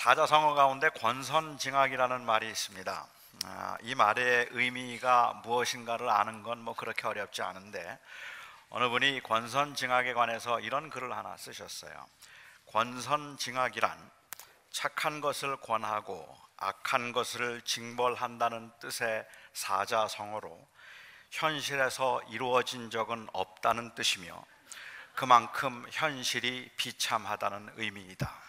사자성어 가운데 권선징악이라는 말이 있습니다. 이 말의 의미가 무엇인가를 아는 건 그렇게 어렵지 않은데, 어느 분이 권선징악에 관해서 이런 글을 하나 쓰셨어요. 권선징악이란 착한 것을 권하고 악한 것을 징벌한다는 뜻의 사자성어로 현실에서 이루어진 적은 없다는 뜻이며, 그만큼 현실이 비참하다는 의미이다.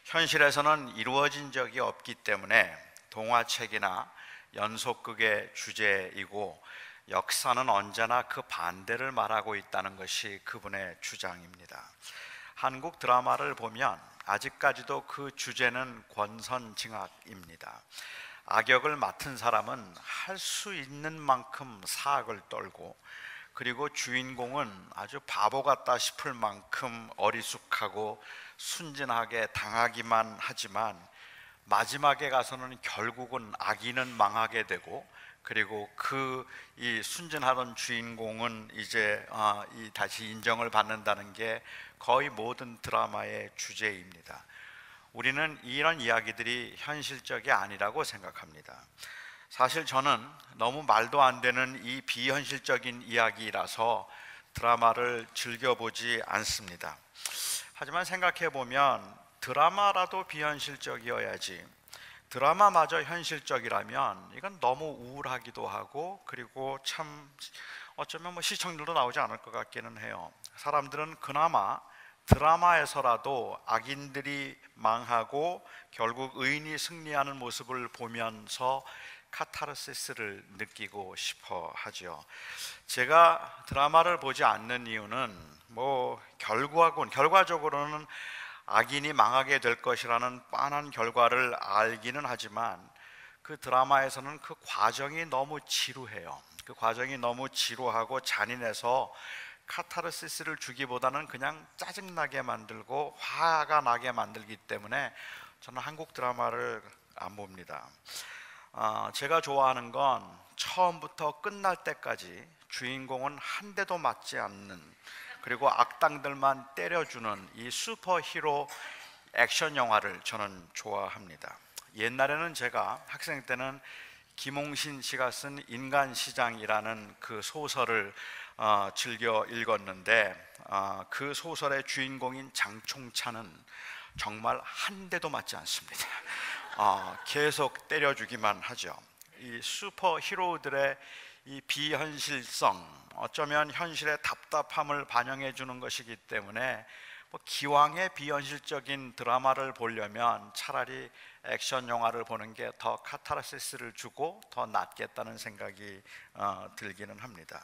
현실에서는 이루어진 적이 없기 때문에 동화책이나 연속극의 주제이고, 역사는 언제나 그 반대를 말하고 있다는 것이 그분의 주장입니다. 한국 드라마를 보면 아직까지도 그 주제는 권선징악입니다. 악역을 맡은 사람은 할 수 있는 만큼 사악을 떨고, 그리고 주인공은 아주 바보 같다 싶을 만큼 어리숙하고 순진하게 당하기만 하지만, 마지막에 가서는 결국은 악인은 망하게 되고, 그리고 이 순진하던 주인공은 이제 다시 인정을 받는다는 게 거의 모든 드라마의 주제입니다. 우리는 이런 이야기들이 현실적이 아니라고 생각합니다. 사실 저는 너무 말도 안 되는 이 비현실적인 이야기라서 드라마를 즐겨보지 않습니다. 하지만 생각해보면 드라마라도 비현실적이어야지, 드라마마저 현실적이라면 이건 너무 우울하기도 하고, 그리고 참 어쩌면 시청률도 나오지 않을 것 같기는 해요. 사람들은 그나마 드라마에서라도 악인들이 망하고 결국 의인이 승리하는 모습을 보면서 카타르시스를 느끼고 싶어 하죠. 제가 드라마를 보지 않는 이유는 결과적으로는 악인이 망하게 될 것이라는 뻔한 결과를 알기는 하지만, 그 드라마에서는 그 과정이 너무 지루해요. 그 과정이 너무 지루하고 잔인해서 카타르시스를 주기보다는 그냥 짜증나게 만들고 화가 나게 만들기 때문에 저는 한국 드라마를 안 봅니다. 제가 좋아하는 건 처음부터 끝날 때까지 주인공은 한 대도 맞지 않는, 그리고 악당들만 때려주는 이 슈퍼히로 액션 영화를 저는 좋아합니다. 옛날에는 제가 학생 때는 김홍신 씨가 쓴 인간시장이라는 그 소설을 즐겨 읽었는데, 그 소설의 주인공인 장총차는 정말 한 대도 맞지 않습니다. 계속 때려주기만 하죠. 이 슈퍼히로들의 이 비현실성, 어쩌면 현실의 답답함을 반영해 주는 것이기 때문에 기왕에 비현실적인 드라마를 보려면 차라리 액션 영화를 보는 게 더 카타르시스를 주고 더 낫겠다는 생각이 들기는 합니다.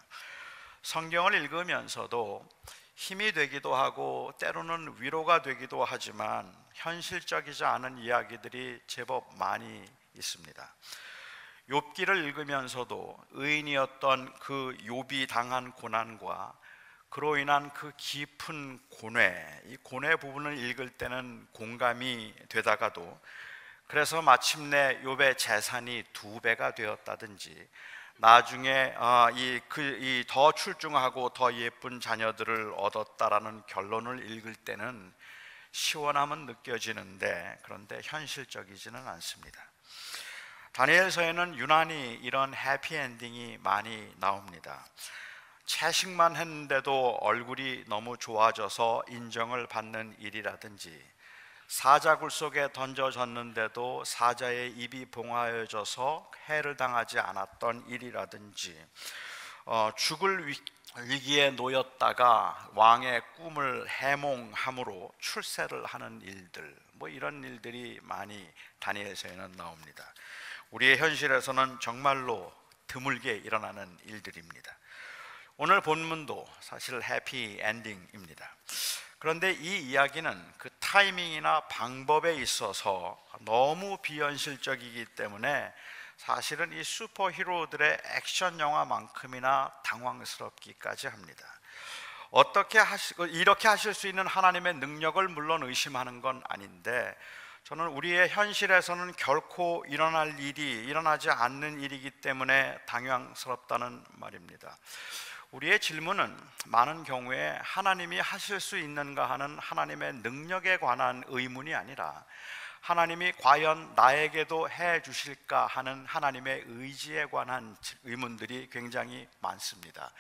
성경을 읽으면서도 힘이 되기도 하고 때로는 위로가 되기도 하지만, 현실적이지 않은 이야기들이 제법 많이 있습니다. 욥기를 읽으면서도 의인이었던 그 욥이 당한 고난과 그로 인한 그 깊은 고뇌, 이 고뇌 부분을 읽을 때는 공감이 되다가도, 그래서 마침내 욥의 재산이 2배가 되었다든지, 나중에 더 출중하고 더 예쁜 자녀들을 얻었다라는 결론을 읽을 때는 시원함은 느껴지는데, 그런데 현실적이지는 않습니다. 다니엘서에는 유난히 이런 해피엔딩이 많이 나옵니다. 채식만 했는데도 얼굴이 너무 좋아져서 인정을 받는 일이라든지, 사자굴 속에 던져졌는데도 사자의 입이 봉하여져서 해를 당하지 않았던 일이라든지, 죽을 위기에 놓였다가 왕의 꿈을 해몽함으로 출세를 하는 일들, 이런 일들이 많이 다니엘서에는 나옵니다. 우리의 현실에서는 정말로 드물게 일어나는 일들입니다. 오늘 본문도 사실 해피 엔딩입니다. 그런데 이 이야기는 그 타이밍이나 방법에 있어서 너무 비현실적이기 때문에 사실은 이 슈퍼히로들의 액션 영화만큼이나 당황스럽기까지 합니다. 이렇게 하실 수 있는 하나님의 능력을 물론 의심하는 건 아닌데, 저는 우리의 현실에서는 결코 일어나지 않는 일이기 때문에 당황스럽다는 말입니다. 우리의 질문은 많은 경우에 하나님이 하실 수 있는가 하는 하나님의 능력에 관한 의문이 아니라 하나님이 과연 나에게도 해 주실까 하는 하나님의 의지에 관한 의문들이 굉장히 많습니다.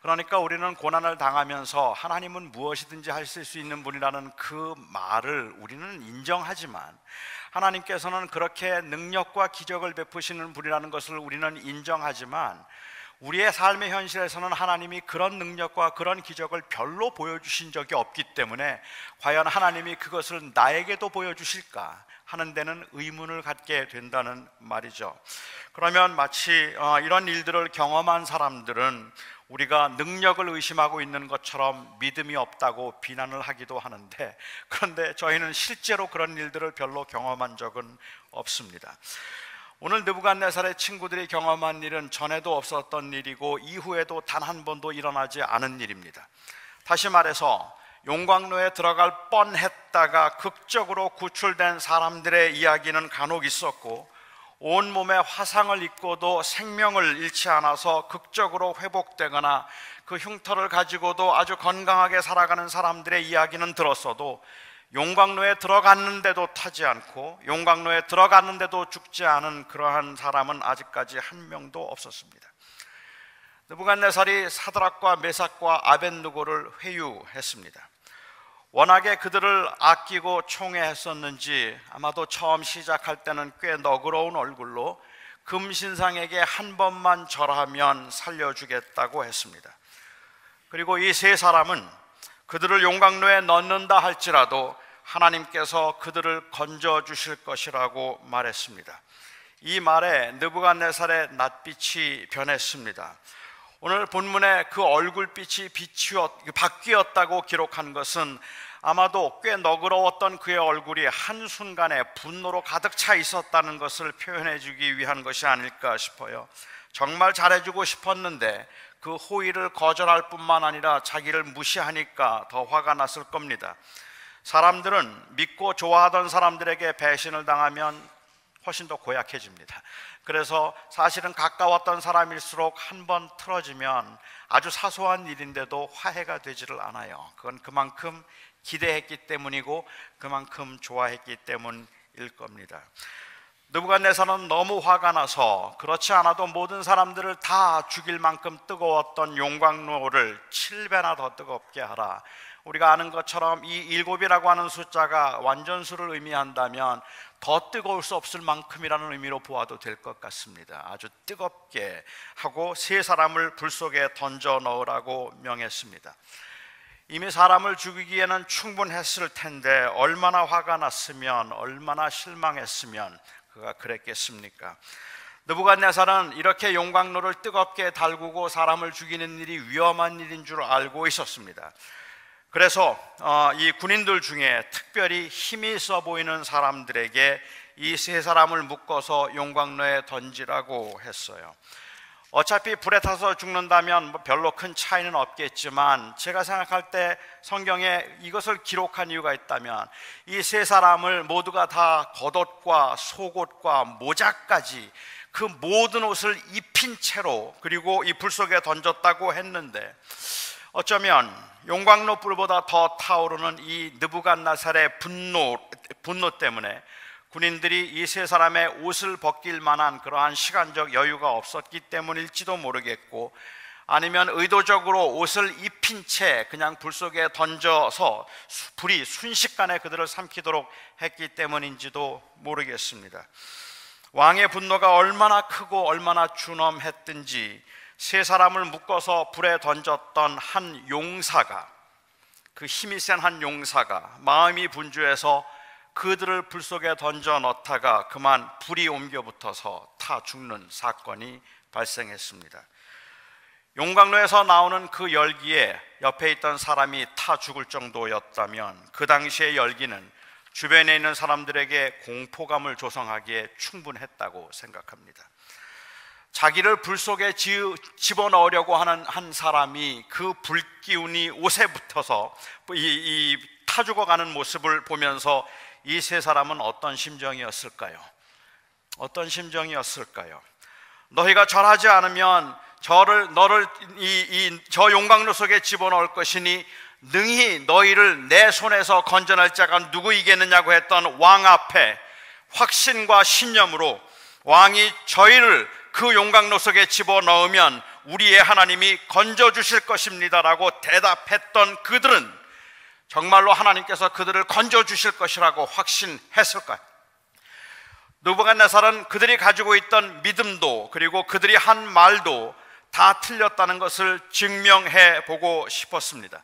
그러니까 우리는 고난을 당하면서 하나님은 무엇이든지 하실 수 있는 분이라는 그 말을 우리는 인정하지만, 하나님께서는 그렇게 능력과 기적을 베푸시는 분이라는 것을 우리는 인정하지만, 우리의 삶의 현실에서는 하나님이 그런 능력과 그런 기적을 별로 보여주신 적이 없기 때문에 과연 하나님이 그것을 나에게도 보여주실까 하는 데는 의문을 갖게 된다는 말이죠. 그러면 마치 이런 일들을 경험한 사람들은 우리가 능력을 의심하고 있는 것처럼 믿음이 없다고 비난을 하기도 하는데, 그런데 저희는 실제로 그런 일들을 별로 경험한 적은 없습니다. 오늘 느부갓네살의 친구들이 경험한 일은 전에도 없었던 일이고 이후에도 단 한 번도 일어나지 않은 일입니다. 다시 말해서 용광로에 들어갈 뻔했다가 극적으로 구출된 사람들의 이야기는 간혹 있었고, 온몸에 화상을 입고도 생명을 잃지 않아서 극적으로 회복되거나 그 흉터를 가지고도 아주 건강하게 살아가는 사람들의 이야기는 들었어도, 용광로에 들어갔는데도 타지 않고 용광로에 들어갔는데도 죽지 않은 그러한 사람은 아직까지 한 명도 없었습니다. 느부갓네살이 사드락과 메삭과 아벳느고를 회유했습니다. 워낙에 그들을 아끼고 총애했었는지 아마도 처음 시작할 때는 꽤 너그러운 얼굴로 금신상에게 한 번만 절하면 살려주겠다고 했습니다. 그리고 이 세 사람은 그들을 용광로에 넣는다 할지라도 하나님께서 그들을 건져주실 것이라고 말했습니다. 이 말에 느부갓네살의 낯빛이 변했습니다. 오늘 본문에 그 얼굴빛이 바뀌었다고 기록한 것은 아마도 꽤 너그러웠던 그의 얼굴이 한순간에 분노로 가득 차 있었다는 것을 표현해 주기 위한 것이 아닐까 싶어요. 정말 잘해주고 싶었는데 그 호의를 거절할 뿐만 아니라 자기를 무시하니까 더 화가 났을 겁니다. 사람들은 믿고 좋아하던 사람들에게 배신을 당하면 훨씬 더 고약해집니다. 그래서 사실은 가까웠던 사람일수록 한 번 틀어지면 아주 사소한 일인데도 화해가 되지를 않아요. 그건 그만큼 기대했기 때문이고 그만큼 좋아했기 때문일 겁니다. 느부갓네살은 너무 화가 나서 그렇지 않아도 모든 사람들을 다 죽일 만큼 뜨거웠던 용광로를 7배나 더 뜨겁게 하라. 우리가 아는 것처럼 이 7이라고 하는 숫자가 완전수를 의미한다면 더 뜨거울 수 없을 만큼이라는 의미로 보아도 될 것 같습니다. 아주 뜨겁게 하고 세 사람을 불 속에 던져 넣으라고 명했습니다. 이미 사람을 죽이기에는 충분했을 텐데 얼마나 화가 났으면, 얼마나 실망했으면 그가 그랬겠습니까? 느부갓네살은 이렇게 용광로를 뜨겁게 달구고 사람을 죽이는 일이 위험한 일인 줄 알고 있었습니다. 그래서 이 군인들 중에 특별히 힘이 있어 보이는 사람들에게 이 세 사람을 묶어서 용광로에 던지라고 했어요. 어차피 불에 타서 죽는다면 별로 큰 차이는 없겠지만, 제가 생각할 때 성경에 이것을 기록한 이유가 있다면 이 세 사람을 모두가 다 겉옷과 속옷과 모자까지 그 모든 옷을 입힌 채로 그리고 이 불 속에 던졌다고 했는데, 어쩌면 용광로 불보다 더 타오르는 이 느부갓네살의 분노 때문에 군인들이 이 세 사람의 옷을 벗길 만한 그러한 시간적 여유가 없었기 때문일지도 모르겠고, 아니면 의도적으로 옷을 입힌 채 그냥 불 속에 던져서 불이 순식간에 그들을 삼키도록 했기 때문인지도 모르겠습니다. 왕의 분노가 얼마나 크고 얼마나 준엄했든지 세 사람을 묶어서 불에 던졌던 한 용사가, 그 힘이 센 한 용사가 마음이 분주해서 그들을 불 속에 던져 넣다가 그만 불이 옮겨 붙어서 타 죽는 사건이 발생했습니다. 용광로에서 나오는 그 열기에 옆에 있던 사람이 타 죽을 정도였다면 그 당시의 열기는 주변에 있는 사람들에게 공포감을 조성하기에 충분했다고 생각합니다. 자기를 불 속에 집어넣으려고 하는 한 사람이 그 불기운이 옷에 붙어서 이 타 죽어가는 모습을 보면서 이 세 사람은 어떤 심정이었을까요? 어떤 심정이었을까요? 너희가 절하지 않으면 너를 저 용광로 속에 집어넣을 것이니 능히 너희를 내 손에서 건져낼 자가 누구이겠느냐고 했던 왕 앞에 확신과 신념으로 왕이 저희를 그 용광로 속에 집어넣으면 우리의 하나님이 건져주실 것입니다라고 대답했던 그들은 정말로 하나님께서 그들을 건져주실 것이라고 확신했을까요? 느부갓네살은 그들이 가지고 있던 믿음도 그리고 그들이 한 말도 다 틀렸다는 것을 증명해 보고 싶었습니다.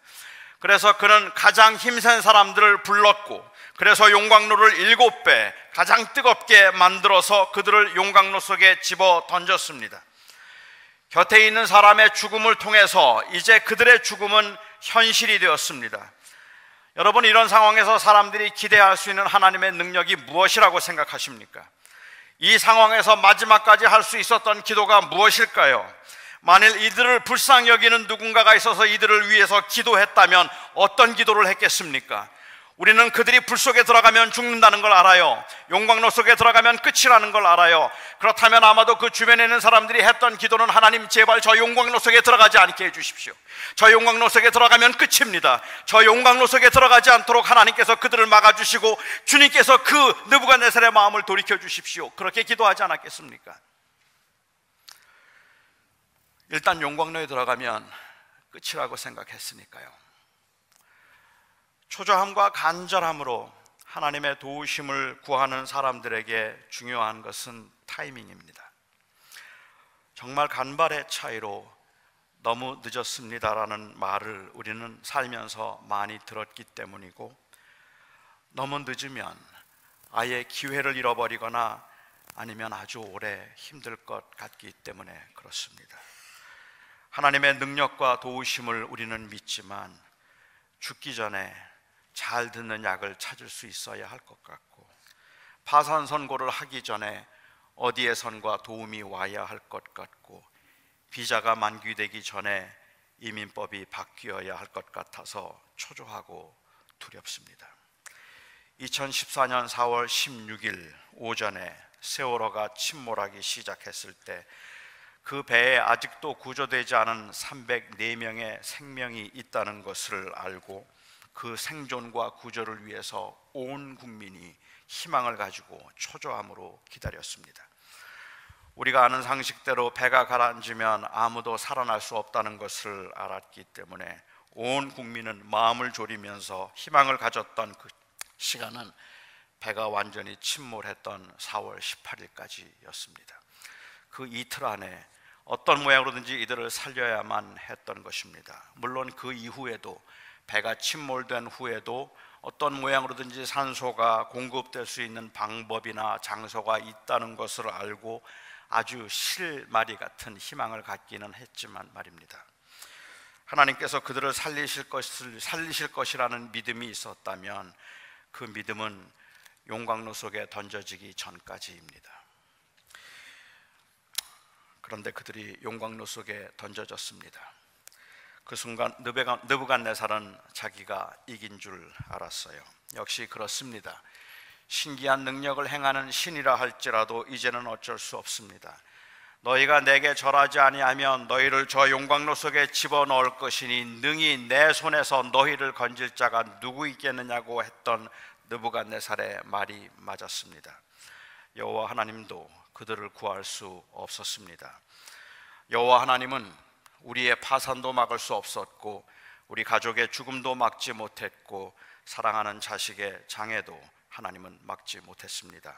그래서 그는 가장 힘센 사람들을 불렀고, 그래서 용광로를 7배 가장 뜨겁게 만들어서 그들을 용광로 속에 집어 던졌습니다. 곁에 있는 사람의 죽음을 통해서 이제 그들의 죽음은 현실이 되었습니다. 여러분, 이런 상황에서 사람들이 기대할 수 있는 하나님의 능력이 무엇이라고 생각하십니까? 이 상황에서 마지막까지 할 수 있었던 기도가 무엇일까요? 만일 이들을 불쌍히 여기는 누군가가 있어서 이들을 위해서 기도했다면 어떤 기도를 했겠습니까? 우리는 그들이 불 속에 들어가면 죽는다는 걸 알아요. 용광로 속에 들어가면 끝이라는 걸 알아요. 그렇다면 아마도 그 주변에 있는 사람들이 했던 기도는 하나님 제발 저 용광로 속에 들어가지 않게 해주십시오. 저 용광로 속에 들어가면 끝입니다. 저 용광로 속에 들어가지 않도록 하나님께서 그들을 막아주시고 주님께서 그 느부갓네살의 마음을 돌이켜 주십시오. 그렇게 기도하지 않았겠습니까? 일단 용광로에 들어가면 끝이라고 생각했으니까요. 초조함과 간절함으로 하나님의 도우심을 구하는 사람들에게 중요한 것은 타이밍입니다. 정말 간발의 차이로 너무 늦었습니다라는 말을 우리는 살면서 많이 들었기 때문이고, 너무 늦으면 아예 기회를 잃어버리거나 아니면 아주 오래 힘들 것 같기 때문에 그렇습니다. 하나님의 능력과 도우심을 우리는 믿지만 죽기 전에 잘 듣는 약을 찾을 수 있어야 할 것 같고, 파산 선고를 하기 전에 어디에선가 도움이 와야 할 것 같고, 비자가 만기되기 전에 이민법이 바뀌어야 할 것 같아서 초조하고 두렵습니다. 2014년 4월 16일 오전에 세월호가 침몰하기 시작했을 때 그 배에 아직도 구조되지 않은 304명의 생명이 있다는 것을 알고 그 생존과 구조를 위해서 온 국민이 희망을 가지고 초조함으로 기다렸습니다. 우리가 아는 상식대로 배가 가라앉으면 아무도 살아날 수 없다는 것을 알았기 때문에 온 국민은 마음을 졸이면서 희망을 가졌던 그 시간은 배가 완전히 침몰했던 4월 18일까지였습니다. 그 이틀 안에 어떤 모양으로든지 이들을 살려야만 했던 것입니다. 물론 그 이후에도, 배가 침몰된 후에도 어떤 모양으로든지 산소가 공급될 수 있는 방법이나 장소가 있다는 것을 알고 아주 실마리 같은 희망을 갖기는 했지만 말입니다. 하나님께서 그들을 살리실 것이라는 믿음이 있었다면 그 믿음은 용광로 속에 던져지기 전까지입니다. 그런데 그들이 용광로 속에 던져졌습니다. 그 순간 느부갓네살은 자기가 이긴 줄 알았어요. 역시 그렇습니다. 신기한 능력을 행하는 신이라 할지라도 이제는 어쩔 수 없습니다. 너희가 내게 절하지 아니하면 너희를 저 용광로 속에 집어넣을 것이니 능히 내 손에서 너희를 건질 자가 누구 있겠느냐고 했던 느부갓네살의 말이 맞았습니다. 여호와 하나님도 그들을 구할 수 없었습니다. 여호와 하나님은 우리의 파산도 막을 수 없었고, 우리 가족의 죽음도 막지 못했고, 사랑하는 자식의 장애도 하나님은 막지 못했습니다.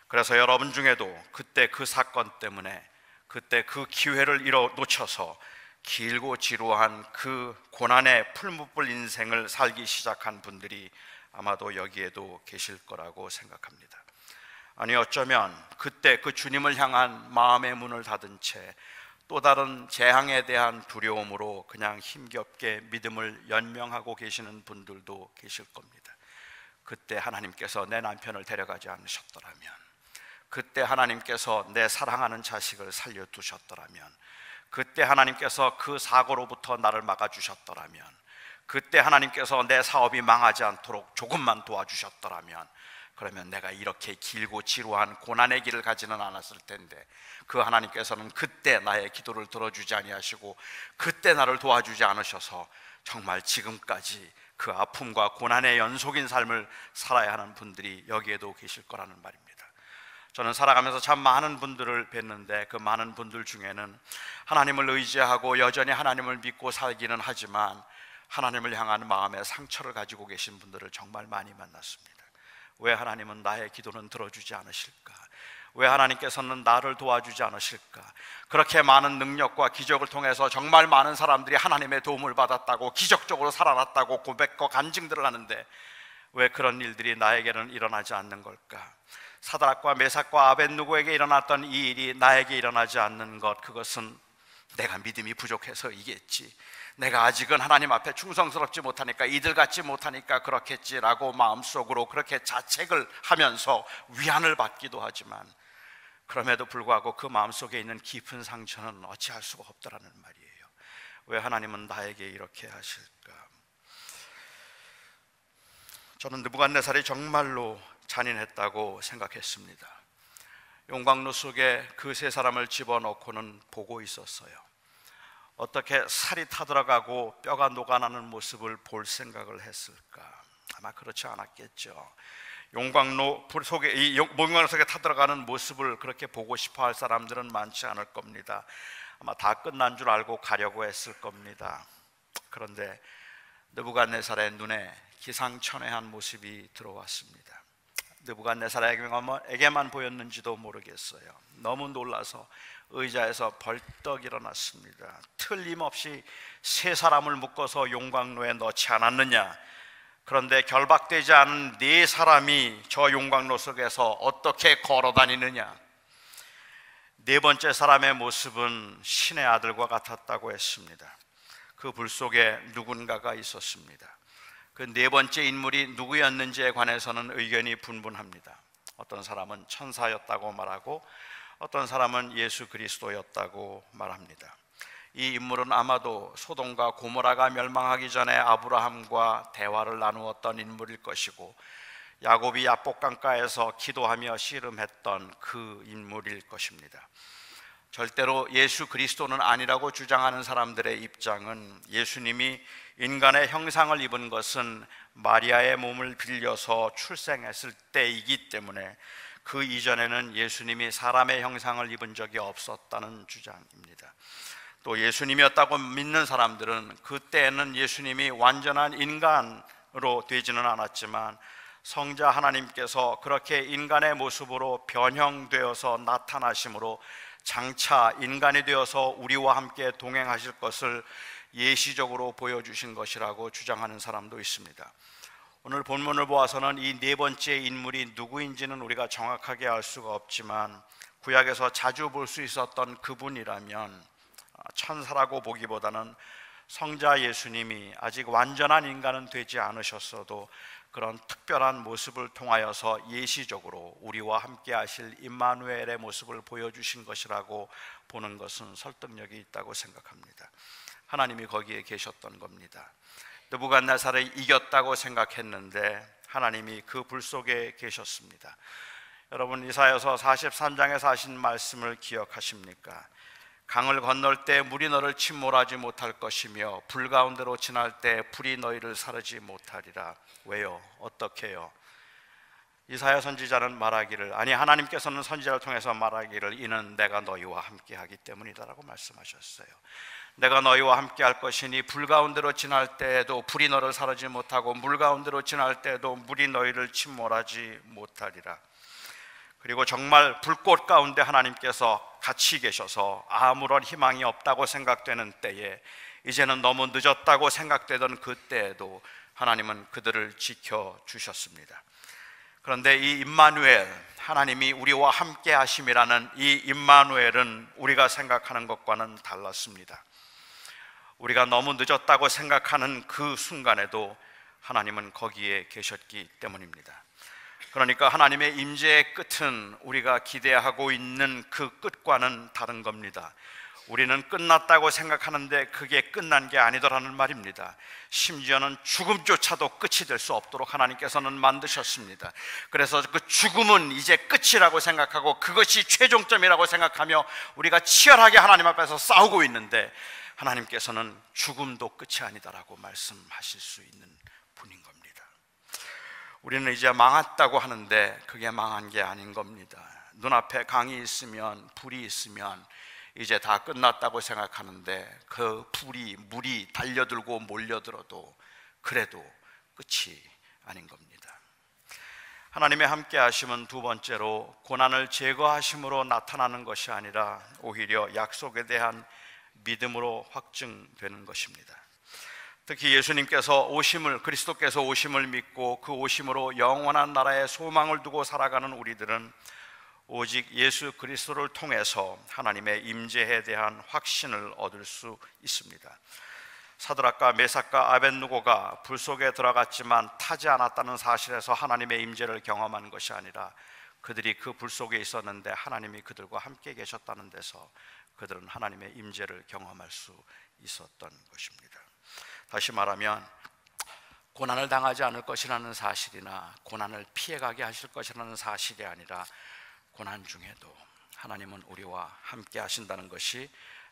그래서 여러분 중에도 그때 그 사건 때문에, 그때 그 기회를 놓쳐서 길고 지루한 그 고난의 풀무불 인생을 살기 시작한 분들이 아마도 여기에도 계실 거라고 생각합니다. 아니, 어쩌면 그때 그 주님을 향한 마음의 문을 닫은 채 또 다른 재앙에 대한 두려움으로 그냥 힘겹게 믿음을 연명하고 계시는 분들도 계실 겁니다. 그때 하나님께서 내 남편을 데려가지 않으셨더라면, 그때 하나님께서 내 사랑하는 자식을 살려두셨더라면, 그때 하나님께서 그 사고로부터 나를 막아주셨더라면, 그때 하나님께서 내 사업이 망하지 않도록 조금만 도와주셨더라면, 그러면 내가 이렇게 길고 지루한 고난의 길을 가지는 않았을 텐데 그 하나님께서는 그때 나의 기도를 들어주지 아니하시고 그때 나를 도와주지 않으셔서 정말 지금까지 그 아픔과 고난의 연속인 삶을 살아야 하는 분들이 여기에도 계실 거라는 말입니다. 저는 살아가면서 참 많은 분들을 뵀는데 그 많은 분들 중에는 하나님을 의지하고 여전히 하나님을 믿고 살기는 하지만 하나님을 향한 마음의 상처를 가지고 계신 분들을 정말 많이 만났습니다. 왜 하나님은 나의 기도는 들어주지 않으실까? 왜 하나님께서는 나를 도와주지 않으실까? 그렇게 많은 능력과 기적을 통해서 정말 많은 사람들이 하나님의 도움을 받았다고, 기적적으로 살아났다고 고백과 간증들을 하는데 왜 그런 일들이 나에게는 일어나지 않는 걸까? 사드락과 메삭과 아벳느고에게 일어났던 이 일이 나에게 일어나지 않는 것, 그것은 내가 믿음이 부족해서이겠지, 내가 아직은 하나님 앞에 충성스럽지 못하니까, 이들 같지 못하니까 그렇겠지라고 마음속으로 그렇게 자책을 하면서 위안을 받기도 하지만 그럼에도 불구하고 그 마음속에 있는 깊은 상처는 어찌할 수가 없다라는 말이에요. 왜 하나님은 나에게 이렇게 하실까? 저는 느부갓네살이 정말로 잔인했다고 생각했습니다. 용광로 속에 그 세 사람을 집어넣고는 보고 있었어요. 어떻게 살이 타들어가고 뼈가 녹아나는 모습을 볼 생각을 했을까? 아마 그렇지 않았겠죠. 용광로 속에 타들어가는 모습을 그렇게 보고 싶어 할 사람들은 많지 않을 겁니다. 아마 다 끝난 줄 알고 가려고 했을 겁니다. 그런데 느부갓네살의 눈에 기상천외한 모습이 들어왔습니다. 느부갓네살에게만 보였는지도 모르겠어요. 너무 놀라서 의자에서 벌떡 일어났습니다. 틀림없이 세 사람을 묶어서 용광로에 넣지 않았느냐? 그런데 결박되지 않은 네 사람이 저 용광로 속에서 어떻게 걸어다니느냐? 네 번째 사람의 모습은 신의 아들과 같았다고 했습니다. 그 불 속에 누군가가 있었습니다. 그 네 번째 인물이 누구였는지에 관해서는 의견이 분분합니다. 어떤 사람은 천사였다고 말하고 어떤 사람은 예수 그리스도였다고 말합니다. 이 인물은 아마도 소돔과 고모라가 멸망하기 전에 아브라함과 대화를 나누었던 인물일 것이고 야곱이 야복강가에서 기도하며 씨름했던 그 인물일 것입니다. 절대로 예수 그리스도는 아니라고 주장하는 사람들의 입장은 예수님이 인간의 형상을 입은 것은 마리아의 몸을 빌려서 출생했을 때이기 때문에 그 이전에는 예수님이 사람의 형상을 입은 적이 없었다는 주장입니다. 또 예수님이었다고 믿는 사람들은 그때는 예수님이 완전한 인간으로 되지는 않았지만 성자 하나님께서 그렇게 인간의 모습으로 변형되어서 나타나심으로 장차 인간이 되어서 우리와 함께 동행하실 것을 예시적으로 보여주신 것이라고 주장하는 사람도 있습니다. 오늘 본문을 보아서는 이 네 번째 인물이 누구인지는 우리가 정확하게 알 수가 없지만 구약에서 자주 볼 수 있었던 그분이라면 천사라고 보기보다는 성자 예수님이 아직 완전한 인간은 되지 않으셨어도 그런 특별한 모습을 통하여서 예시적으로 우리와 함께 하실 임마누엘의 모습을 보여주신 것이라고 보는 것은 설득력이 있다고 생각합니다. 하나님이 거기에 계셨던 겁니다. 느부갓네살을 이겼다고 생각했는데 하나님이 그 불 속에 계셨습니다. 여러분, 이사야서 43장에서 하신 말씀을 기억하십니까? 강을 건널 때 물이 너를 침몰하지 못할 것이며 불 가운데로 지날 때 불이 너희를 사르지 못하리라. 왜요? 어떻게요? 이사야 선지자는 말하기를, 아니 하나님께서는 선지자를 통해서 말하기를 이는 내가 너희와 함께 하기 때문이다라고 말씀하셨어요. 내가 너희와 함께 할 것이니 불 가운데로 지날 때에도 불이 너를 사르지 못하고 물 가운데로 지날 때에도 물이 너희를 침몰하지 못하리라. 그리고 정말 불꽃 가운데 하나님께서 같이 계셔서 아무런 희망이 없다고 생각되는 때에, 이제는 너무 늦었다고 생각되던 그때에도 하나님은 그들을 지켜주셨습니다. 그런데 이 임마누엘, 하나님이 우리와 함께 하심이라는 이 임마누엘은 우리가 생각하는 것과는 달랐습니다. 우리가 너무 늦었다고 생각하는 그 순간에도 하나님은 거기에 계셨기 때문입니다. 그러니까 하나님의 임재의 끝은 우리가 기대하고 있는 그 끝과는 다른 겁니다. 우리는 끝났다고 생각하는데 그게 끝난 게 아니더라는 말입니다. 심지어는 죽음조차도 끝이 될 수 없도록 하나님께서는 만드셨습니다. 그래서 그 죽음은 이제 끝이라고 생각하고 그것이 최종점이라고 생각하며 우리가 치열하게 하나님 앞에서 싸우고 있는데, 하나님께서는 죽음도 끝이 아니다라고 말씀하실 수 있는 분인 겁니다. 우리는 이제 망했다고 하는데 그게 망한 게 아닌 겁니다. 눈앞에 강이 있으면, 불이 있으면 이제 다 끝났다고 생각하는데 그 불이, 물이 달려들고 몰려들어도 그래도 끝이 아닌 겁니다. 하나님의 함께 하심은 두 번째로 고난을 제거하심으로 나타나는 것이 아니라 오히려 약속에 대한 믿음으로 확증되는 것입니다. 특히 예수님께서 오심을, 그리스도께서 오심을 믿고 그 오심으로 영원한 나라의 소망을 두고 살아가는 우리들은 오직 예수 그리스도를 통해서 하나님의 임재에 대한 확신을 얻을 수 있습니다. 사드락과 메삭과 아벳느고가 불 속에 들어갔지만 타지 않았다는 사실에서 하나님의 임재를 경험한 것이 아니라 그들이 그 불 속에 있었는데 하나님이 그들과 함께 계셨다는 데서 그들은 하나님의 임재를 경험할 수 있었던 것입니다. 다시 말하면 고난을 당하지 않을 것이라는 사실이나 고난을 피해가게 하실 것이라는 사실이 아니라 고난 중에도 하나님은 우리와 함께 하신다는 것이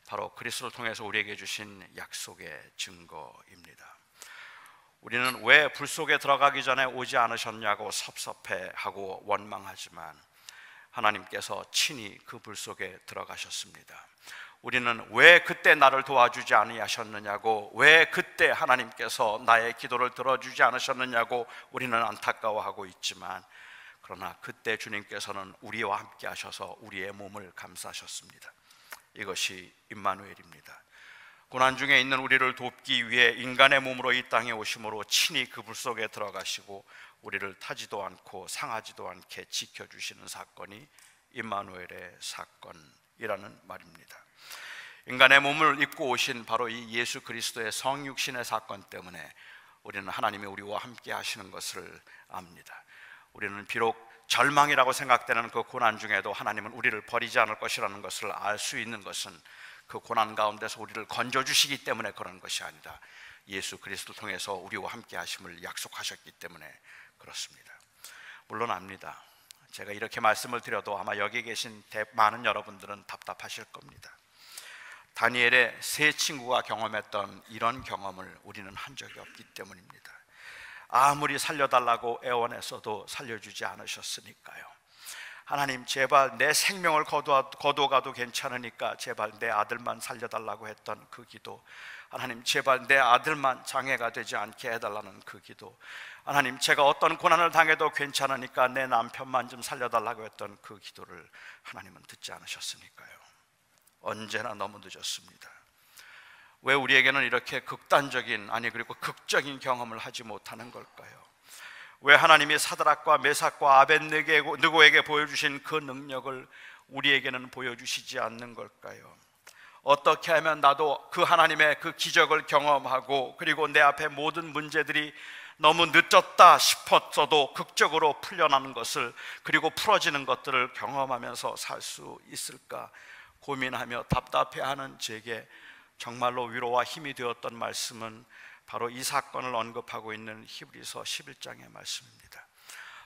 바로 그리스도를 통해서 우리에게 주신 약속의 증거입니다. 우리는 왜 불 속에 들어가기 전에 오지 않으셨냐고 섭섭해하고 원망하지만 하나님께서 친히 그 불 속에 들어가셨습니다. 우리는 왜 그때 나를 도와주지 아니하셨느냐고, 왜 그때 하나님께서 나의 기도를 들어주지 않으셨느냐고 우리는 안타까워하고 있지만, 그러나 그때 주님께서는 우리와 함께 하셔서 우리의 몸을 감싸셨습니다. 이것이 임마누엘입니다. 고난 중에 있는 우리를 돕기 위해 인간의 몸으로 이 땅에 오심으로 친히 그 불 속에 들어가시고 우리를 타지도 않고 상하지도 않게 지켜주시는 사건이 임마누엘의 사건이라는 말입니다. 인간의 몸을 입고 오신 바로 이 예수 그리스도의 성육신의 사건 때문에 우리는 하나님이 우리와 함께 하시는 것을 압니다. 우리는 비록 절망이라고 생각되는 그 고난 중에도 하나님은 우리를 버리지 않을 것이라는 것을 알 수 있는 것은 그 고난 가운데서 우리를 건져주시기 때문에 그런 것이 아니라 예수 그리스도를 통해서 우리와 함께 하심을 약속하셨기 때문에 그렇습니다. 물론 압니다. 제가 이렇게 말씀을 드려도 아마 여기 계신 많은 여러분들은 답답하실 겁니다. 다니엘의 세 친구가 경험했던 이런 경험을 우리는 한 적이 없기 때문입니다. 아무리 살려달라고 애원했어도 살려주지 않으셨으니까요. 하나님, 제발 내 생명을 거둬가도 괜찮으니까 제발 내 아들만 살려달라고 했던 그 기도, 하나님 제발 내 아들만 장애가 되지 않게 해달라는 그 기도, 하나님 제가 어떤 고난을 당해도 괜찮으니까 내 남편만 좀 살려달라고 했던 그 기도를 하나님은 듣지 않으셨으니까요. 언제나 너무 늦었습니다. 왜 우리에게는 이렇게 극단적인, 그리고 극적인 경험을 하지 못하는 걸까요? 왜 하나님이 사드락과 메삭과 아벳느고에게 보여주신 그 능력을 우리에게는 보여주시지 않는 걸까요? 어떻게 하면 나도 그 하나님의 그 기적을 경험하고 그리고 내 앞에 모든 문제들이 너무 늦었다 싶었어도 극적으로 풀려나는 것을, 그리고 풀어지는 것들을 경험하면서 살 수 있을까 고민하며 답답해하는 제게 정말로 위로와 힘이 되었던 말씀은 바로 이 사건을 언급하고 있는 히브리서 11장의 말씀입니다.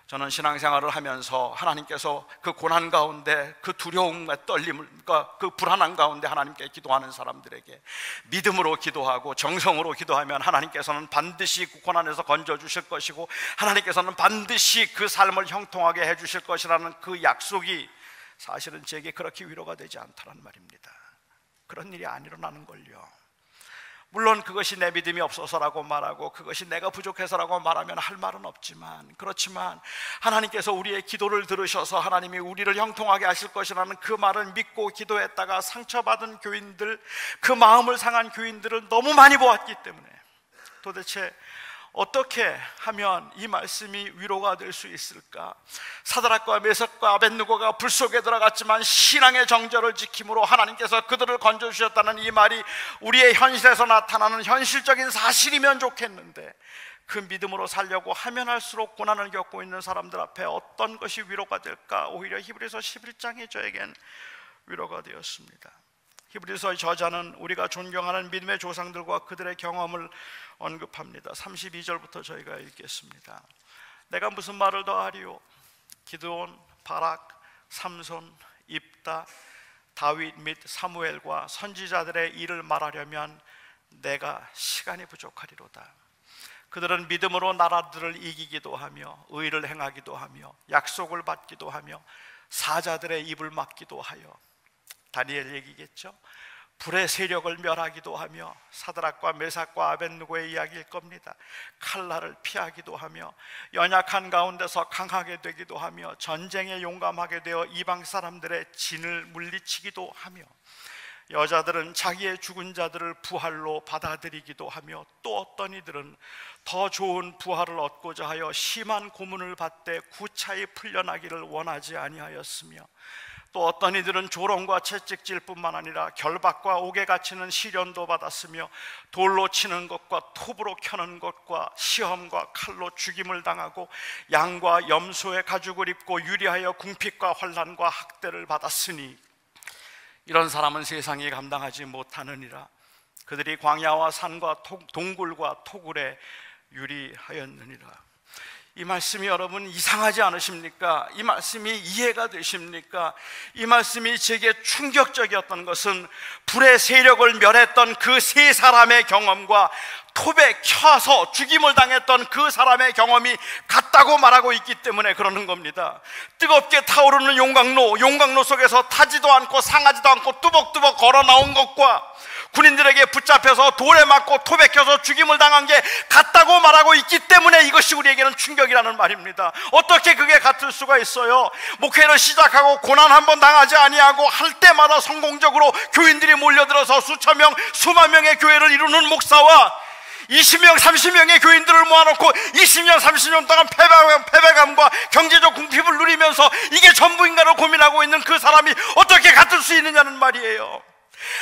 저는 신앙생활을 하면서 하나님께서 그 고난 가운데 그 두려움과 떨림과 그 불안한 가운데 하나님께 기도하는 사람들에게 믿음으로 기도하고 정성으로 기도하면 하나님께서는 반드시 그 고난에서 건져주실 것이고 하나님께서는 반드시 그 삶을 형통하게 해주실 것이라는 그 약속이 사실은 제게 그렇게 위로가 되지 않다는 말입니다. 그런 일이 안 일어나는 걸요. 물론 그것이 내 믿음이 없어서라고 말하고 그것이 내가 부족해서라고 말하면 할 말은 없지만, 그렇지만 하나님께서 우리의 기도를 들으셔서 하나님이 우리를 형통하게 하실 것이라는 그 말을 믿고 기도했다가 상처받은 교인들, 그 마음을 상한 교인들을 너무 많이 보았기 때문에 도대체 어떻게 하면 이 말씀이 위로가 될 수 있을까? 사드락과 메삭과 아벳느고가 불 속에 들어갔지만 신앙의 정절을 지킴으로 하나님께서 그들을 건져주셨다는 이 말이 우리의 현실에서 나타나는 현실적인 사실이면 좋겠는데, 그 믿음으로 살려고 하면 할수록 고난을 겪고 있는 사람들 앞에 어떤 것이 위로가 될까? 오히려 히브리서 11장이 저에겐 위로가 되었습니다. 히브리서의 저자는 우리가 존경하는 믿음의 조상들과 그들의 경험을 언급합니다. 32절부터 저희가 읽겠습니다. 내가 무슨 말을 더하리요? 기드온, 바락, 삼손, 입다, 다윗 및 사무엘과 선지자들의 일을 말하려면 내가 시간이 부족하리로다. 그들은 믿음으로 나라들을 이기기도 하며 의를 행하기도 하며 약속을 받기도 하며 사자들의 입을 막기도 하여, 다니엘 얘기겠죠. 불의 세력을 멸하기도 하며, 사드락과 메삭과 아벳느고의 이야기일 겁니다. 칼날을 피하기도 하며 연약한 가운데서 강하게 되기도 하며 전쟁에 용감하게 되어 이방 사람들의 진을 물리치기도 하며, 여자들은 자기의 죽은 자들을 부활로 받아들이기도 하며, 또 어떤 이들은 더 좋은 부활을 얻고자 하여 심한 고문을 받되 구차히 풀려나기를 원하지 아니하였으며, 또 어떤 이들은 조롱과 채찍질 뿐만 아니라 결박과 옥에 갇히는 시련도 받았으며, 돌로 치는 것과 톱으로 켜는 것과 시험과 칼로 죽임을 당하고 양과 염소의 가죽을 입고 유리하여 궁핍과 환난과 학대를 받았으니 이런 사람은 세상이 감당하지 못하느니라. 그들이 광야와 산과 동굴과 토굴에 유리하였느니라. 이 말씀이 여러분 이상하지 않으십니까? 이 말씀이 이해가 되십니까? 이 말씀이 제게 충격적이었던 것은 불의 세력을 멸했던 그 세 사람의 경험과 톱에 켜서 죽임을 당했던 그 사람의 경험이 같다고 말하고 있기 때문에 그러는 겁니다. 뜨겁게 타오르는 용광로 속에서 타지도 않고 상하지도 않고 뚜벅뚜벅 걸어 나온 것과 군인들에게 붙잡혀서 돌에 맞고 톱에 켜서 죽임을 당한 게 같다고 말하고 있기 때문에 이것이 우리에게는 충격이라는 말입니다. 어떻게 그게 같을 수가 있어요? 목회를 시작하고 고난 한번 당하지 아니하고 할 때마다 성공적으로 교인들이 몰려들어서 수천 명, 수만 명의 교회를 이루는 목사와 20명, 30명의 교인들을 모아놓고 20년, 30년 동안 패배감과 경제적 궁핍을 누리면서 이게 전부인가를 고민하고 있는 그 사람이 어떻게 같을 수 있느냐는 말이에요.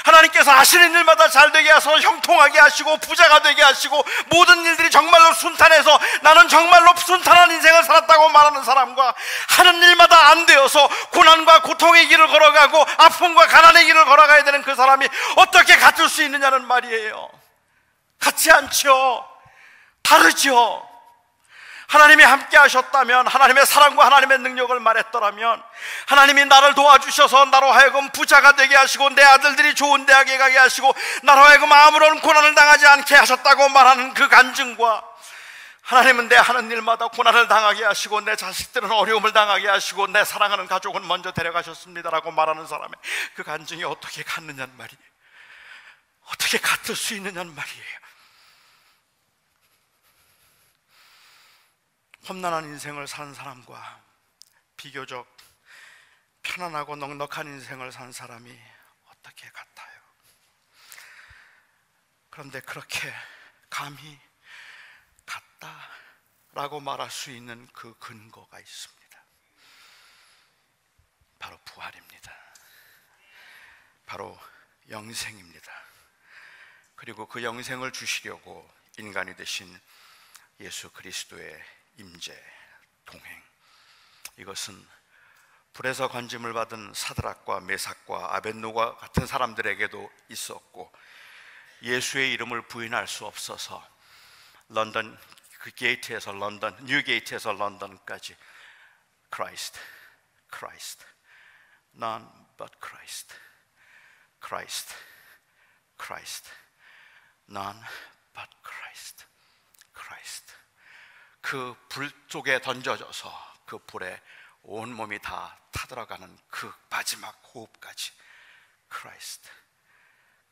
하나님께서 하시는 일마다 잘되게 하셔서 형통하게 하시고 부자가 되게 하시고 모든 일들이 정말로 순탄해서 나는 정말로 순탄한 인생을 살았다고 말하는 사람과 하는 일마다 안 되어서 고난과 고통의 길을 걸어가고 아픔과 가난의 길을 걸어가야 되는 그 사람이 어떻게 같을 수 있느냐는 말이에요. 같지 않죠. 다르죠. 하나님이 함께 하셨다면, 하나님의 사랑과 하나님의 능력을 말했더라면, 하나님이 나를 도와주셔서 나로 하여금 부자가 되게 하시고 내 아들들이 좋은 대학에 가게 하시고 나로 하여금 아무런 고난을 당하지 않게 하셨다고 말하는 그 간증과, 하나님은 내 하는 일마다 고난을 당하게 하시고 내 자식들은 어려움을 당하게 하시고 내 사랑하는 가족은 먼저 데려가셨습니다라고 말하는 사람의 그 간증이 어떻게 같느냐는 말이에요. 어떻게 같을 수 있느냐는 말이에요. 험난한 인생을 산 사람과 비교적 편안하고 넉넉한 인생을 산 사람이 어떻게 같아요? 그런데 그렇게 감히 같다라고 말할 수 있는 그 근거가 있습니다. 바로 부활입니다. 바로 영생입니다. 그리고 그 영생을 주시려고 인간이 되신 예수 그리스도의 임재, 동행, 이것은 불에서 건짐을 받은 사드락과 메삭과 아벳노가 같은 사람들에게도 있었고, 예수의 이름을 부인할 수 없어서 런던 그 게이트에서 런던, 뉴 게이트에서 런던까지 Christ, Christ, none but Christ, Christ, Christ, none but Christ, Christ. 그 불 속에 던져져서 그 불에 온몸이 다 타들어가는 그 마지막 호흡까지 크라이스트,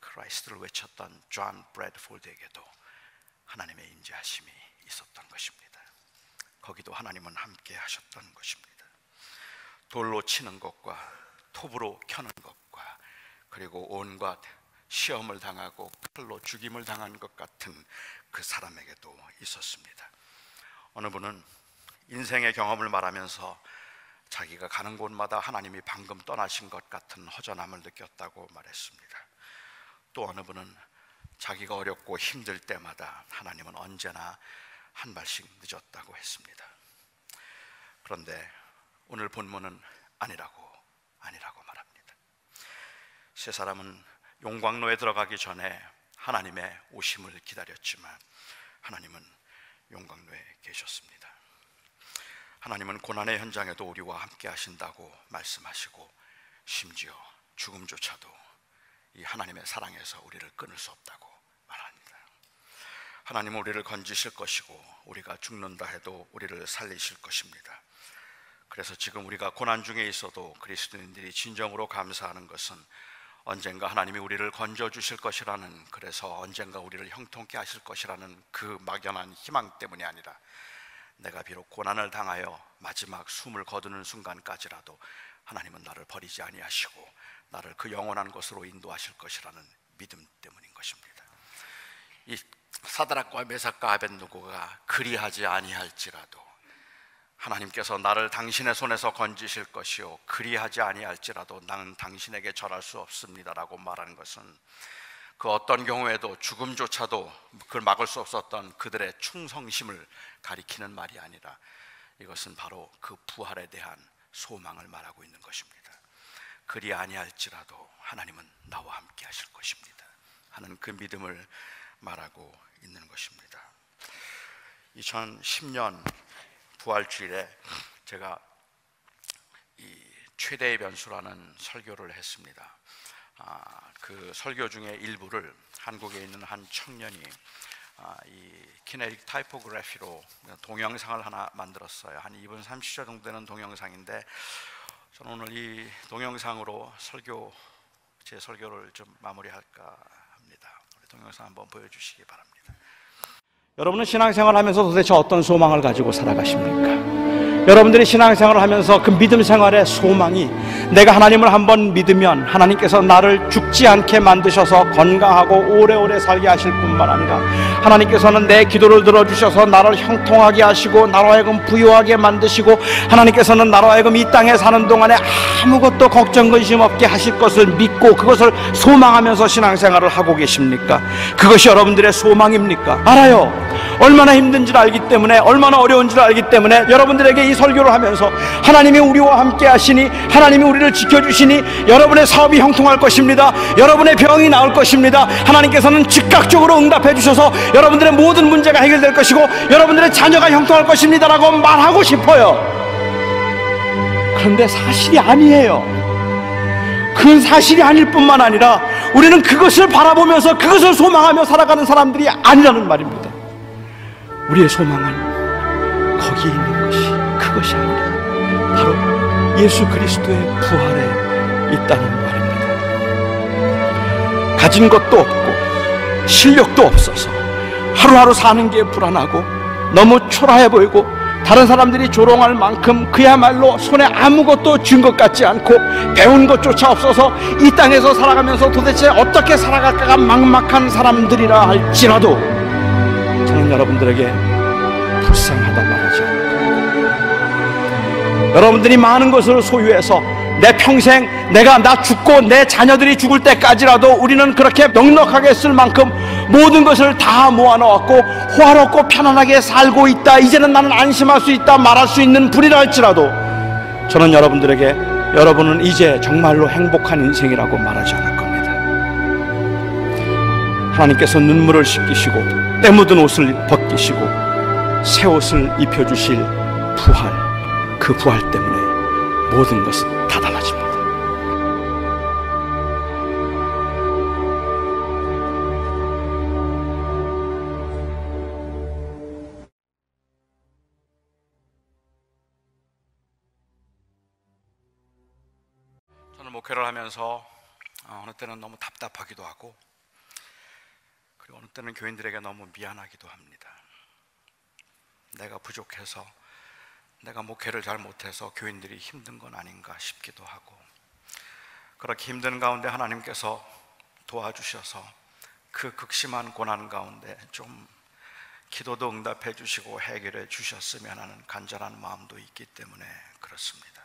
크라이스트를 외쳤던 존 브래드포드에게도 하나님의 인자하심이 있었던 것입니다. 거기도 하나님은 함께 하셨던 것입니다. 돌로 치는 것과 톱으로 켜는 것과 그리고 온갖 시험을 당하고 칼로 죽임을 당한 것 같은 그 사람에게도 있었습니다. 어느 분은 인생의 경험을 말하면서 자기가 가는 곳마다 하나님이 방금 떠나신 것 같은 허전함을 느꼈다고 말했습니다. 또 어느 분은 자기가 어렵고 힘들 때마다 하나님은 언제나 한 발씩 늦었다고 했습니다. 그런데 오늘 본문은 아니라고 말합니다. 세 사람은 용광로에 들어가기 전에 하나님의 오심을 기다렸지만 하나님은 용광로에 계셨습니다. 하나님은 고난의 현장에도 우리와 함께 하신다고 말씀하시고 심지어 죽음조차도 이 하나님의 사랑에서 우리를 끊을 수 없다고 말합니다. 하나님은 우리를 건지실 것이고 우리가 죽는다 해도 우리를 살리실 것입니다. 그래서 지금 우리가 고난 중에 있어도 그리스도인들이 진정으로 감사하는 것은 언젠가 하나님이 우리를 건져주실 것이라는, 그래서 언젠가 우리를 형통케 하실 것이라는 그 막연한 희망 때문이 아니라 내가 비록 고난을 당하여 마지막 숨을 거두는 순간까지라도 하나님은 나를 버리지 아니하시고 나를 그 영원한 곳으로 인도하실 것이라는 믿음 때문인 것입니다. 이 사드락과 메삭과 아벳느고가 그리하지 아니할지라도 하나님께서 나를 당신의 손에서 건지실 것이요 그리하지 아니할지라도 나는 당신에게 절할 수 없습니다라고 말하는 것은 그 어떤 경우에도 죽음조차도 그걸 막을 수 없었던 그들의 충성심을 가리키는 말이 아니라 이것은 바로 그 부활에 대한 소망을 말하고 있는 것입니다. 그리 아니할지라도 하나님은 나와 함께 하실 것입니다 하는 그 믿음을 말하고 있는 것입니다. 2010년 부활주일에 제가 이 최대의 변수라는 설교를 했습니다. 그 설교 중에 일부를 한국에 있는 한 청년이 이 키네틱 타이포그래피로 동영상을 하나 만들었어요. 한 2분 30초 정도 되는 동영상인데 저는 오늘 이 동영상으로 제 설교를 좀 마무리할까 합니다. 동영상 한번 보여주시기 바랍니다. 여러분은 신앙생활을 하면서 도대체 어떤 소망을 가지고 살아가십니까? 여러분들이 신앙생활을 하면서 그 믿음 생활의 소망이 내가 하나님을 한번 믿으면 하나님께서 나를 죽지 않게 만드셔서 건강하고 오래오래 살게 하실 뿐만 아니라 하나님께서는 내 기도를 들어주셔서 나를 형통하게 하시고 나로 하여금 부유하게 만드시고 하나님께서는 나로 하여금 이 땅에 사는 동안에 아무것도 걱정 근심 없게 하실 것을 믿고 그것을 소망하면서 신앙생활을 하고 계십니까? 그것이 여러분들의 소망입니까? 알아요. 얼마나 힘든지를 알기 때문에, 얼마나 어려운지를 알기 때문에 여러분들에게 이 설교를 하면서 하나님이 우리와 함께 하시니, 하나님이 우리를 지켜주시니 여러분의 사업이 형통할 것입니다. 여러분의 병이 나을 것입니다. 하나님께서는 즉각적으로 응답해 주셔서 여러분들의 모든 문제가 해결될 것이고 여러분들의 자녀가 형통할 것입니다 라고 말하고 싶어요. 그런데 사실이 아니에요. 그건 사실이 아닐 뿐만 아니라 우리는 그것을 바라보면서 그것을 소망하며 살아가는 사람들이 아니라는 말입니다. 우리의 소망은 거기에 있는 것이, 그것이 아니라 바로 예수 그리스도의 부활에 있다는 말입니다. 가진 것도 없고 실력도 없어서 하루하루 사는 게 불안하고 너무 초라해 보이고 다른 사람들이 조롱할 만큼 그야말로 손에 아무것도 쥔 것 같지 않고 배운 것조차 없어서 이 땅에서 살아가면서 도대체 어떻게 살아갈까가 막막한 사람들이라 할지라도 저는 여러분들에게 불쌍하다 말하지 않을까. 여러분들이 많은 것을 소유해서 내 평생 나 죽고 내 자녀들이 죽을 때까지라도 우리는 그렇게 넉넉하게 쓸 만큼 모든 것을 다 모아놓았고 호화롭고 편안하게 살고 있다, 이제는 나는 안심할 수 있다 말할 수 있는 분이라 할지라도 저는 여러분들에게 여러분은 이제 정말로 행복한 인생이라고 말하지 않을 겁니다. 하나님께서 눈물을 씻기시고 때 묻은 옷을 벗기시고 새 옷을 입혀주실 부활, 그 부활 때문에 모든 것은 다 달라집니다. 저는 목회를 하면서 어느 때는 너무 답답하기도 하고 그리고 어느 때는 교인들에게 너무 미안하기도 합니다. 내가 부족해서, 내가 목회를 잘 못해서 교인들이 힘든 건 아닌가 싶기도 하고, 그렇게 힘든 가운데 하나님께서 도와주셔서 그 극심한 고난 가운데 좀 기도도 응답해 주시고 해결해 주셨으면 하는 간절한 마음도 있기 때문에 그렇습니다.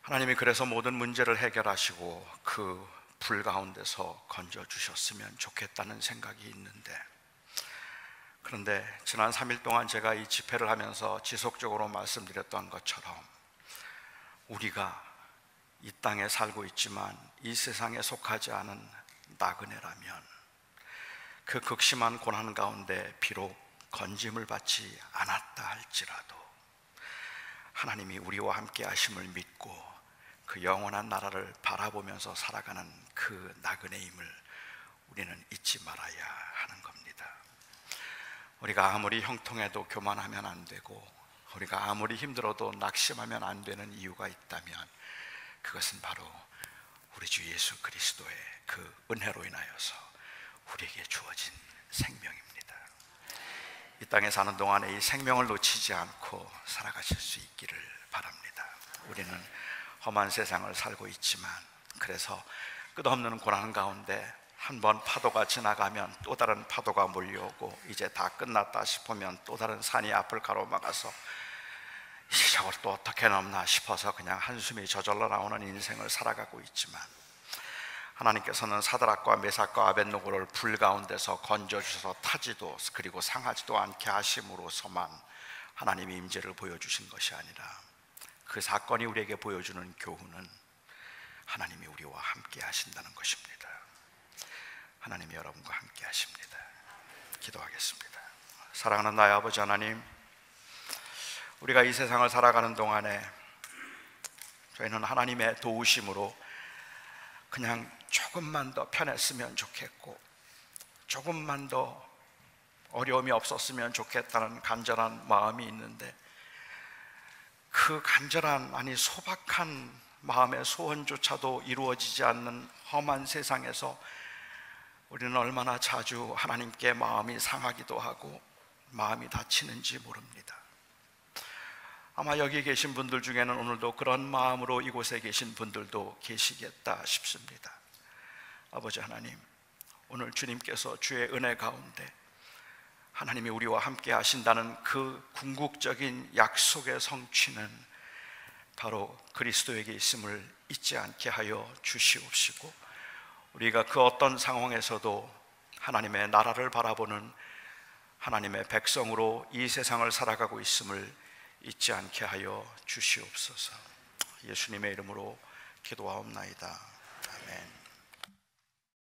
하나님이 그래서 모든 문제를 해결하시고 그 불 가운데서 건져 주셨으면 좋겠다는 생각이 있는데, 그런데 지난 3일 동안 제가 이 집회를 하면서 지속적으로 말씀드렸던 것처럼 우리가 이 땅에 살고 있지만 이 세상에 속하지 않은 나그네라면 그 극심한 고난 가운데 비록 건짐을 받지 않았다 할지라도 하나님이 우리와 함께 하심을 믿고 그 영원한 나라를 바라보면서 살아가는 그 나그네임을 우리는 잊지 말아야 하는 겁니다. 우리가 아무리 형통해도 교만하면 안 되고, 우리가 아무리 힘들어도 낙심하면 안 되는 이유가 있다면 그것은 바로 우리 주 예수 그리스도의 그 은혜로 인하여서 우리에게 주어진 생명입니다. 이 땅에 사는 동안에 이 생명을 놓치지 않고 살아가실 수 있기를 바랍니다. 우리는 험한 세상을 살고 있지만, 그래서 끝없는 고난 가운데 한 번 파도가 지나가면 또 다른 파도가 몰려오고, 이제 다 끝났다 싶으면 또 다른 산이 앞을 가로막아서 이제 저걸 또 어떻게 넘나 싶어서 그냥 한숨이 저절로 나오는 인생을 살아가고 있지만, 하나님께서는 사드락과 메삭과 아벳노고를 불 가운데서 건져주셔서 타지도 그리고 상하지도 않게 하심으로서만 하나님의 임재를 보여주신 것이 아니라, 그 사건이 우리에게 보여주는 교훈은 하나님이 우리와 함께 하신다는 것입니다. 하나님이 여러분과 함께 하십니다. 기도하겠습니다. 사랑하는 나의 아버지 하나님, 우리가 이 세상을 살아가는 동안에 저희는 하나님의 도우심으로 그냥 조금만 더 편했으면 좋겠고, 조금만 더 어려움이 없었으면 좋겠다는 간절한 마음이 있는데, 그 간절한, 아니 소박한 마음의 소원조차도 이루어지지 않는 험한 세상에서 우리는 얼마나 자주 하나님께 마음이 상하기도 하고 마음이 다치는지 모릅니다. 아마 여기 계신 분들 중에는 오늘도 그런 마음으로 이곳에 계신 분들도 계시겠다 싶습니다. 아버지 하나님, 오늘 주님께서 주의 은혜 가운데 하나님이 우리와 함께 하신다는 그 궁극적인 약속의 성취는 바로 그리스도에게 있음을 잊지 않게 하여 주시옵시고, 우리가 그 어떤 상황에서도 하나님의 나라를 바라보는 하나님의 백성으로 이 세상을 살아가고 있음을 잊지 않게 하여 주시옵소서. 예수님의 이름으로 기도하옵나이다. 아멘.